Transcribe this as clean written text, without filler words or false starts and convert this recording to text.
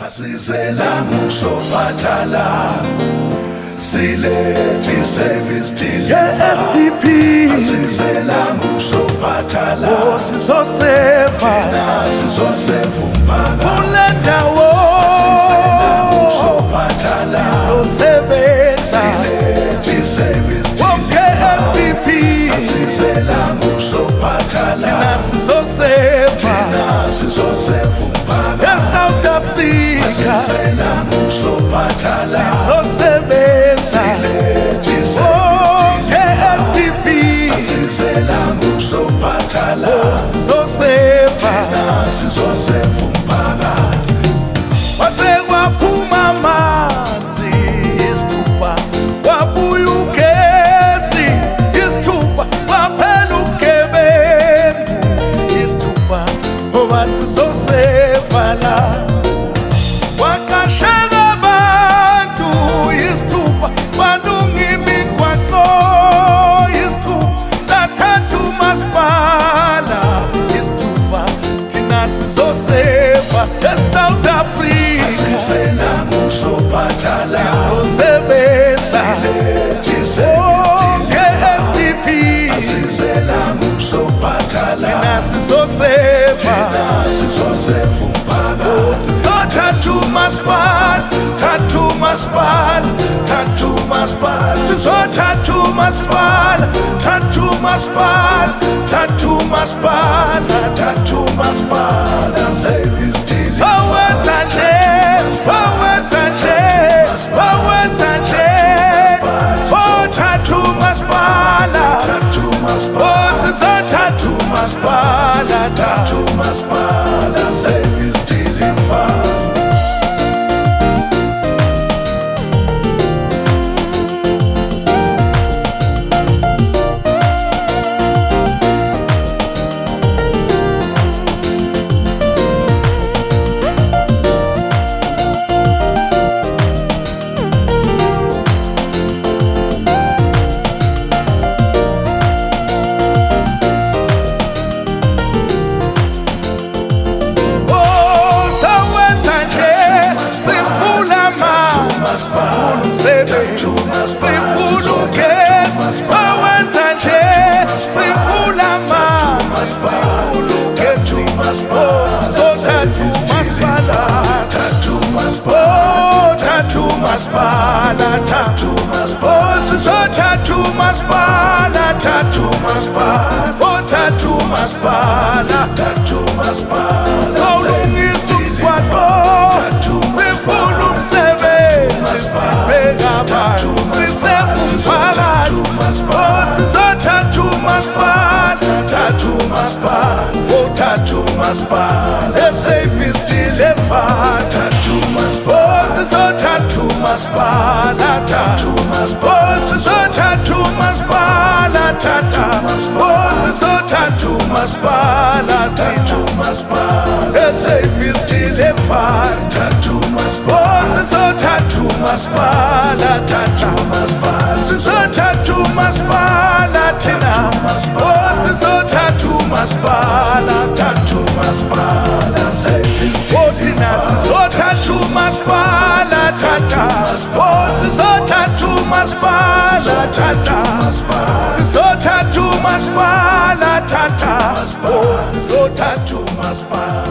Asizela ngusophathala Silethi service till SDP Asizela ngusophathala sizoseva Sizoseva umphakathi kule ndawo Asizela ngusophathala sizosebenza Silethi service till SDP Asizela ngusophathala sizoseva Sizoseva umphakathi South Africa Asizela ngusophathala sizosebenza SDP Asizela ngusophathala sizoseva Sizoseva umphakathi Wasekwaphuma amanzi isithupha wabuya ugesi isithupha waphela ubugebengu isithupha ngoba sizoseva la waqasheka abantu isithupha walunga imigwaqo isithupha sathatha umasipala isithupha thina sizoseva eSouth Africa Asizela ngusophathala sizosebenza SDP Asizela ngusophathala thina sizoseva Sizoseva umphakathi Sizothatha umasipala, thatha umasipala, thatha umasipala. Sizothatha umasipala, thatha umasipala, thatha umasipala, thatha umasipala. Service till Bawenza nje, bawenza nje, bawenza nje. Othatha umasipala, sizothatha umasipala, Thatha umasipala service till imfana sifuna ugesi bawenza nje sifuna amanzi sifuna ugesi sizothatha umasipala sizothatha umasipala sizothatha umasipala sawulungisa umgwaqo sifuna umsebenzi sibheka abantu sisefumphakathi sizothatha umasipala eSafe still efana sizothatha umasipala sizothatha umasipala sizothatha umasipala eSafe still efana sizothatha umasipala sizothatha umasipala thina sizothatha umasipala thina sizothatha umasipala sizothatha umasipala sizothatha umasipala sizothatha umasipala